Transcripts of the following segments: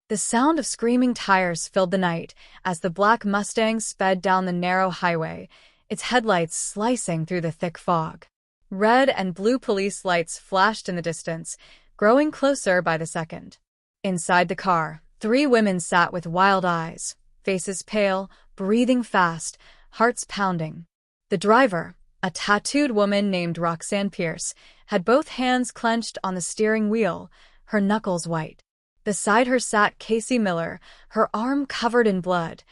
The sound of screaming tires filled the night as the black Mustang sped down the narrow highway, its headlights slicing through the thick fog. Red and blue police lights flashed in the distance, growing closer by the second. Inside the car, 3 women sat with wild eyes, faces pale, breathing fast, hearts pounding. The driver, a tattooed woman named Roxanne Pierce, had both hands clenched on the steering wheel, her knuckles white. Beside her sat Casey Miller, her arm covered in blood.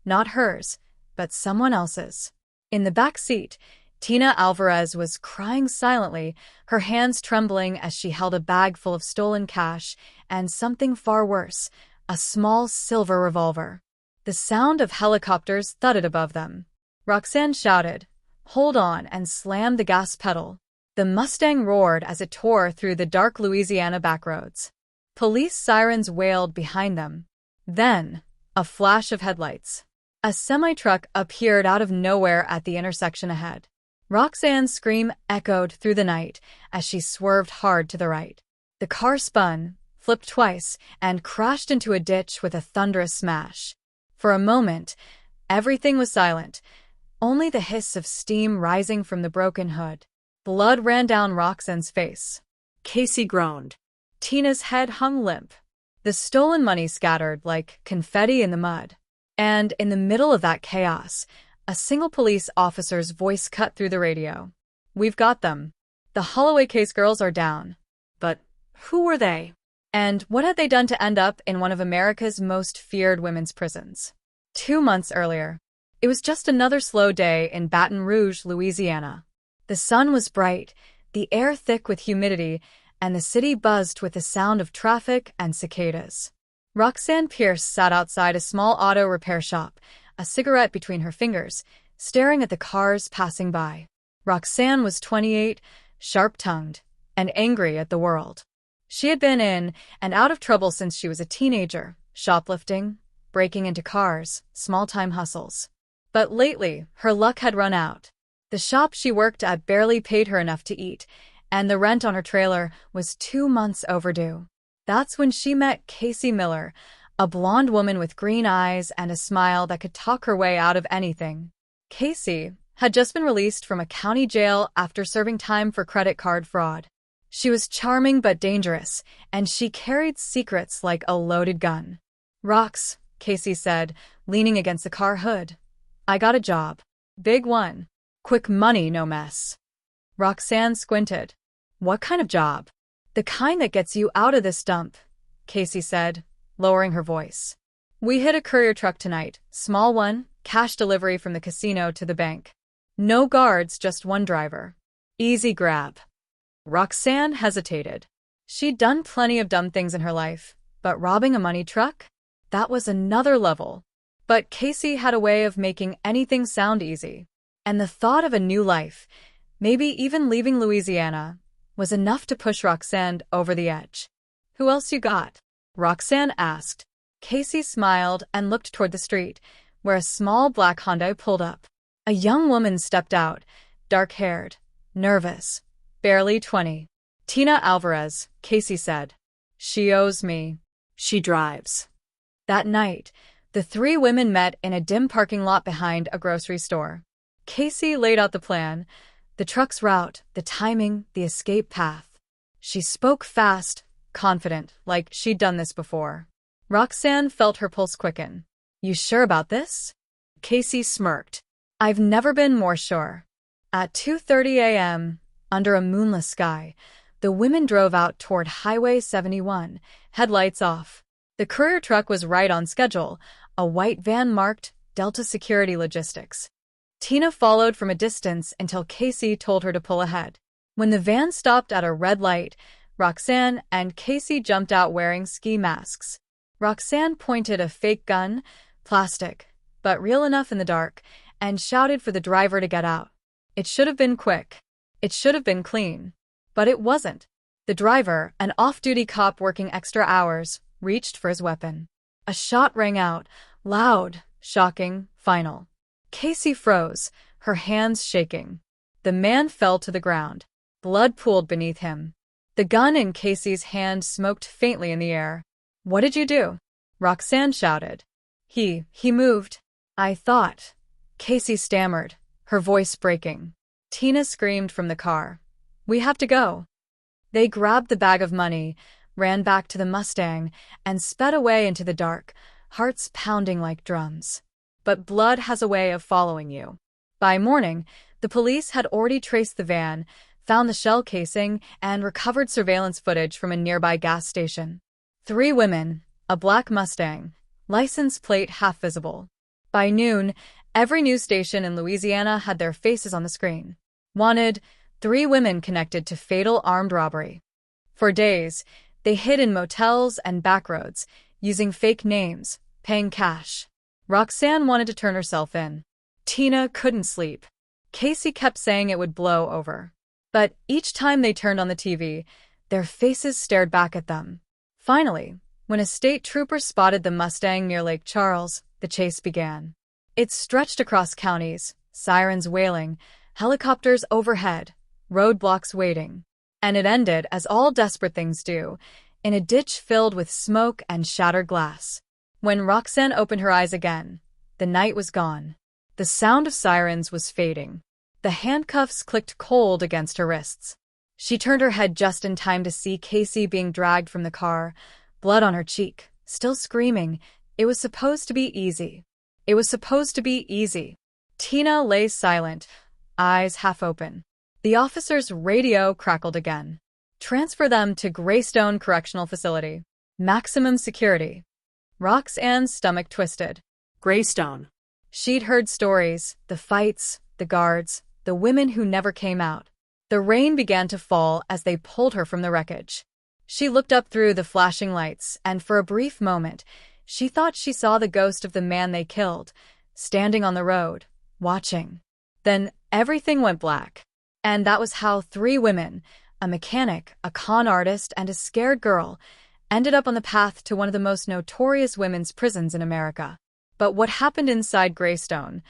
Not hers, but someone else's. In the back seat, Tina Alvarez was crying silently, her hands trembling as she held a bag full of stolen cash and something far worse, a small silver revolver. The sound of helicopters thudded above them. Roxanne shouted, "Hold on," and slammed the gas pedal. The Mustang roared as it tore through the dark Louisiana backroads. Police sirens wailed behind them. Then, a flash of headlights. A semi-truck appeared out of nowhere at the intersection ahead. Roxanne's scream echoed through the night as she swerved hard to the right. The car spun, flipped twice, and crashed into a ditch with a thunderous smash. For a moment, everything was silent, only the hiss of steam rising from the broken hood. Blood ran down Roxanne's face. Casey groaned. Tina's head hung limp. The stolen money scattered like confetti in the mud. And in the middle of that chaos, a single police officer's voice cut through the radio. "We've got them. The Holloway case girls are down." But who were they? And what had they done to end up in one of America's most feared women's prisons? 2 months earlier, it was just another slow day in Baton Rouge, Louisiana. The sun was bright, the air thick with humidity, and the city buzzed with the sound of traffic and cicadas. Roxanne Pierce sat outside a small auto repair shop, a cigarette between her fingers, staring at the cars passing by. Roxanne was 28, sharp-tongued, and angry at the world. She had been in and out of trouble since she was a teenager, shoplifting, breaking into cars, small-time hustles. But lately, her luck had run out. The shop she worked at barely paid her enough to eat, and the rent on her trailer was 2 months overdue. That's when she met Casey Miller, a blonde woman with green eyes and a smile that could talk her way out of anything. Casey had just been released from a county jail after serving time for credit card fraud. She was charming but dangerous, and she carried secrets like a loaded gun. "Rox," Casey said, leaning against the car hood. "I got a job. Big one. Quick money, no mess." Roxanne squinted. "What kind of job?" "The kind that gets you out of this dump," Casey said, lowering her voice. "We hit a courier truck tonight, small one, cash delivery from the casino to the bank. No guards, just one driver. Easy grab." Roxanne hesitated. She'd done plenty of dumb things in her life, but robbing a money truck? That was another level. But Casey had a way of making anything sound easy. And the thought of a new life, maybe even leaving Louisiana, was enough to push Roxanne over the edge. "Who else you got?" Roxanne asked. Casey smiled and looked toward the street, where a small black Hyundai pulled up. A young woman stepped out, dark-haired, nervous, barely 20. "Tina Alvarez," Casey said. "She owes me. She drives." That night, the 3 women met in a dim parking lot behind a grocery store. Casey laid out the plan, the truck's route, the timing, the escape path. She spoke fast, confident, like she'd done this before. Roxanne felt her pulse quicken. "You sure about this?" Casey smirked. "I've never been more sure." At 2:30 a.m., under a moonless sky, the women drove out toward Highway 71, headlights off. The courier truck was right on schedule, a white van marked Delta Security Logistics. Tina followed from a distance until Casey told her to pull ahead. When the van stopped at a red light, Roxanne and Casey jumped out wearing ski masks. Roxanne pointed a fake gun, plastic, but real enough in the dark, and shouted for the driver to get out. It should have been quick. It should have been clean. But it wasn't. The driver, an off-duty cop working extra hours, reached for his weapon. A shot rang out, loud, shocking, final. Casey froze, her hands shaking. The man fell to the ground. Blood pooled beneath him. The gun in Casey's hand smoked faintly in the air. "What did you do?" Roxanne shouted. He moved. I thought. Casey stammered, her voice breaking. Tina screamed from the car. We have to go. They grabbed the bag of money, ran back to the Mustang, and sped away into the dark, hearts pounding like drums. But blood has a way of following you. By morning, the police had already traced the van, found the shell casing, and recovered surveillance footage from a nearby gas station. 3 women, a black Mustang, license plate half visible. By noon, every news station in Louisiana had their faces on the screen. Wanted, 3 women connected to fatal armed robbery. For days, they hid in motels and backroads, using fake names, paying cash. Roxanne wanted to turn herself in. Tina couldn't sleep. Casey kept saying it would blow over. But each time they turned on the TV, their faces stared back at them. Finally, when a state trooper spotted the Mustang near Lake Charles, the chase began. It stretched across counties, sirens wailing, helicopters overhead, roadblocks waiting. And it ended, as all desperate things do, in a ditch filled with smoke and shattered glass. When Roxanne opened her eyes again, the night was gone. The sound of sirens was fading. The handcuffs clicked cold against her wrists. She turned her head just in time to see Casey being dragged from the car, blood on her cheek, still screaming. It was supposed to be easy. It was supposed to be easy. Tina lay silent, eyes half open. The officer's radio crackled again. Transfer them to Graystone Correctional Facility. Maximum security. Roxanne's stomach twisted. Graystone. She'd heard stories, the fights, the guards, the women who never came out. The rain began to fall as they pulled her from the wreckage. She looked up through the flashing lights, and for a brief moment, she thought she saw the ghost of the man they killed, standing on the road, watching. Then everything went black. And that was how 3 women, a mechanic, a con artist, and a scared girl, ended up on the path to one of the most notorious women's prisons in America. But what happened inside Graystone?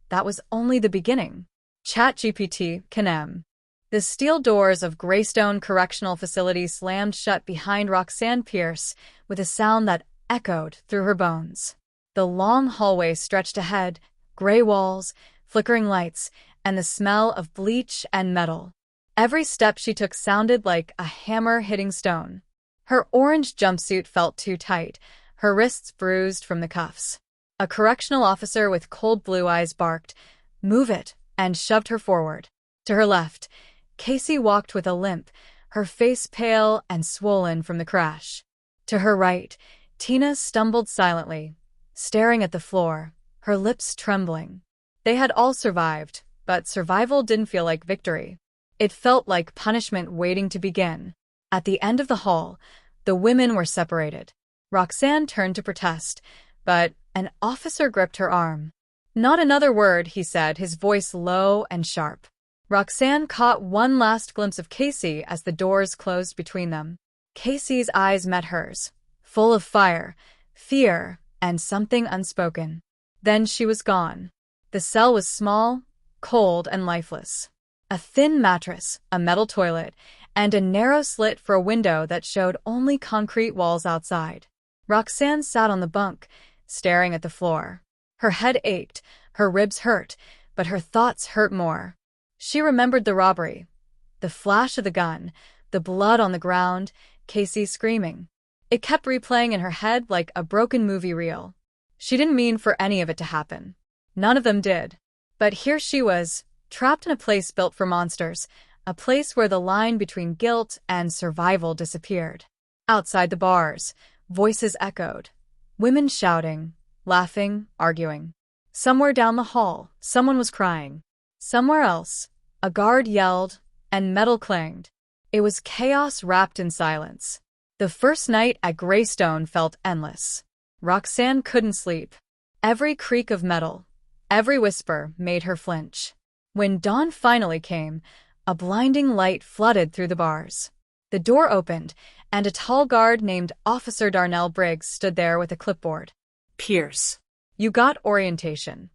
That was only the beginning. ChatGPT, Canem. The steel doors of Graystone Correctional Facility slammed shut behind Roxanne Pierce with a sound that echoed through her bones. The long hallway stretched ahead, gray walls, flickering lights, and the smell of bleach and metal. Every step she took sounded like a hammer hitting stone. Her orange jumpsuit felt too tight, her wrists bruised from the cuffs. A correctional officer with cold blue eyes barked, "Move it," and shoved her forward. To her left, Casey walked with a limp, her face pale and swollen from the crash. To her right, Tina stumbled silently, staring at the floor, her lips trembling. They had all survived, but survival didn't feel like victory. It felt like punishment waiting to begin. At the end of the hall, the women were separated. Roxanne turned to protest, but an officer gripped her arm. "Not another word," he said, his voice low and sharp. Roxanne caught one last glimpse of Casey as the doors closed between them. Casey's eyes met hers, full of fire, fear, and something unspoken. Then she was gone. The cell was small, cold, and lifeless. A thin mattress, a metal toilet, and a narrow slit for a window that showed only concrete walls outside. Roxanne sat on the bunk, staring at the floor. Her head ached, her ribs hurt, but her thoughts hurt more. She remembered the robbery, the flash of the gun, the blood on the ground, Casey screaming. It kept replaying in her head like a broken movie reel. She didn't mean for any of it to happen. None of them did. But here she was, trapped in a place built for monsters, a place where the line between guilt and survival disappeared. Outside the bars, voices echoed. Women shouting, laughing, arguing. Somewhere down the hall, someone was crying. Somewhere else, a guard yelled, and metal clanged. It was chaos wrapped in silence. The first night at Graystone felt endless. Roxanne couldn't sleep. Every creak of metal, every whisper made her flinch. When dawn finally came, a blinding light flooded through the bars. The door opened, and a tall guard named Officer Darnell Briggs stood there with a clipboard. "Pierce. You got orientation."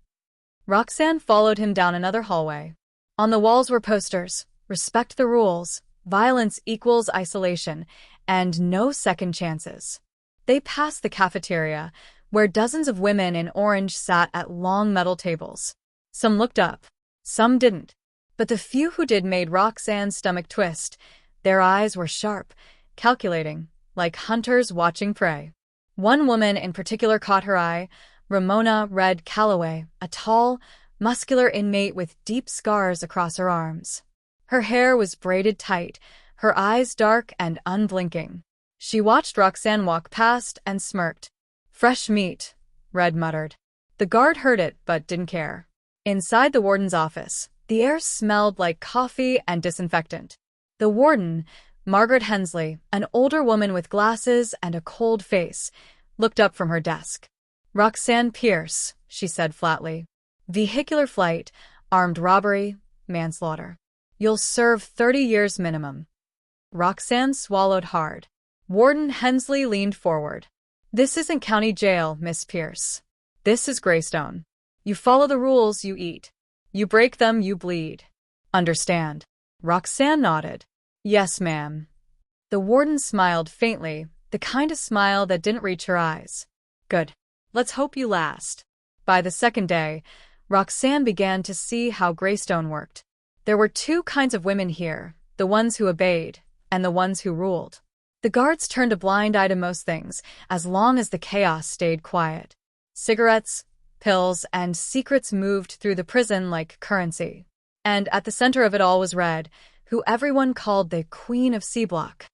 Roxanne followed him down another hallway. On the walls were posters, "Respect the rules," "Violence equals isolation," and "No second chances." They passed the cafeteria, where dozens of women in orange sat at long metal tables. Some looked up, some didn't. But the few who did made Roxanne's stomach twist. Their eyes were sharp, calculating, like hunters watching prey. One woman in particular caught her eye, Ramona Red Calloway, a tall, muscular inmate with deep scars across her arms. Her hair was braided tight, her eyes dark and unblinking. She watched Roxanne walk past and smirked. "Fresh meat," Red muttered. The guard heard it but didn't care. Inside the warden's office, the air smelled like coffee and disinfectant. The warden, Margaret Hensley, an older woman with glasses and a cold face, looked up from her desk. "Roxanne Pierce," she said flatly. "Vehicular flight, armed robbery, manslaughter. You'll serve 30 years minimum." Roxanne swallowed hard. Warden Hensley leaned forward. "This isn't county jail, Miss Pierce. This is Graystone. You follow the rules, you eat. You break them, you bleed. Understand?" Roxanne nodded. "Yes, ma'am." The warden smiled faintly, the kind of smile that didn't reach her eyes. "Good. Let's hope you last." By the second day, Roxanne began to see how Graystone worked. There were two kinds of women here, the ones who obeyed and the ones who ruled. The guards turned a blind eye to most things, as long as the chaos stayed quiet. Cigarettes, pills, and secrets moved through the prison like currency. And at the center of it all was Red, who everyone called the Queen of C-Block.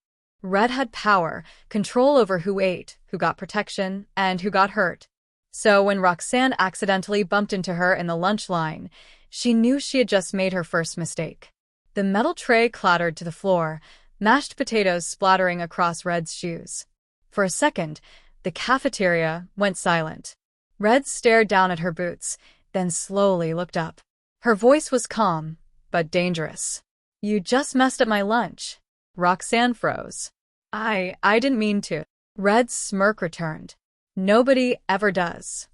Red had power, control over who ate, who got protection, and who got hurt. So when Roxanne accidentally bumped into her in the lunch line, she knew she had just made her first mistake. The metal tray clattered to the floor, mashed potatoes splattering across Red's shoes. For a second, the cafeteria went silent. Red stared down at her boots, then slowly looked up. Her voice was calm, but dangerous. "You just messed up my lunch." Roxanne froze. I didn't mean to." Red's smirk returned. "Nobody ever does."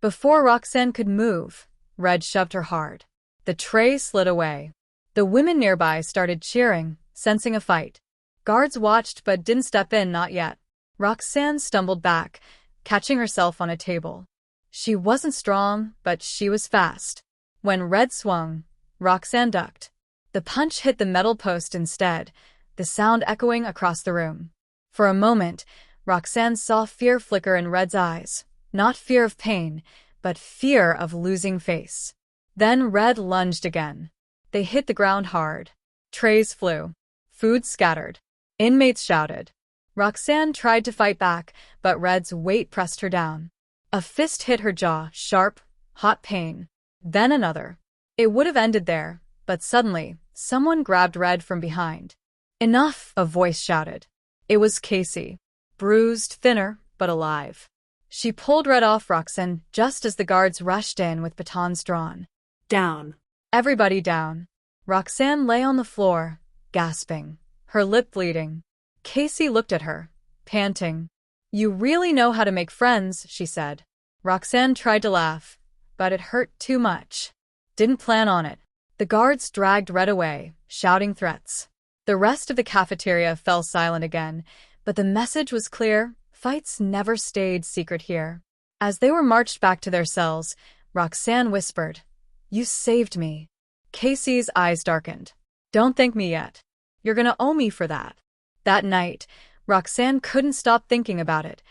Before Roxanne could move, Red shoved her hard. The tray slid away. The women nearby started cheering, sensing a fight. Guards watched but didn't step in, not yet. Roxanne stumbled back, catching herself on a table. She wasn't strong, but she was fast. When Red swung, Roxanne ducked. The punch hit the metal post instead, the sound echoing across the room. For a moment, Roxanne saw fear flicker in Red's eyes. Not fear of pain, but fear of losing face. Then Red lunged again. They hit the ground hard. Trays flew. Food scattered. Inmates shouted. Roxanne tried to fight back, but Red's weight pressed her down. A fist hit her jaw, sharp, hot pain. Then another. It would have ended there, but suddenly, someone grabbed Red from behind. "Enough!" a voice shouted. It was Casey. Bruised, thinner, but alive. She pulled Red off Roxanne just as the guards rushed in with batons drawn. "Down." Everybody down. Roxanne lay on the floor, gasping, her lip bleeding. Casey looked at her, panting. "You really know how to make friends," she said. Roxanne tried to laugh, but it hurt too much. Didn't plan on it. The guards dragged Red away, shouting threats. The rest of the cafeteria fell silent again, but the message was clear: fights never stayed secret here. As they were marched back to their cells, Roxanne whispered, "You saved me." Casey's eyes darkened. "Don't thank me yet. You're gonna owe me for that." That night, Roxanne couldn't stop thinking about it.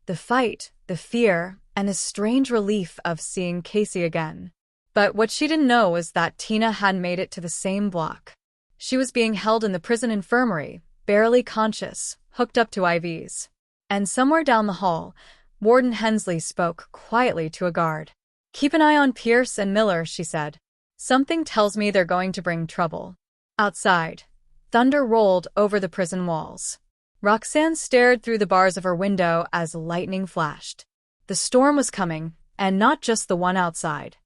The fight, the fear, and the strange relief of seeing Casey again. But what she didn't know was that Tina had made it to the same block. She was being held in the prison infirmary, barely conscious, hooked up to IVs. And somewhere down the hall, Warden Hensley spoke quietly to a guard. "Keep an eye on Pierce and Miller," she said. "Something tells me they're going to bring trouble." Outside, thunder rolled over the prison walls. Roxanne stared through the bars of her window as lightning flashed. The storm was coming, and not just the one outside.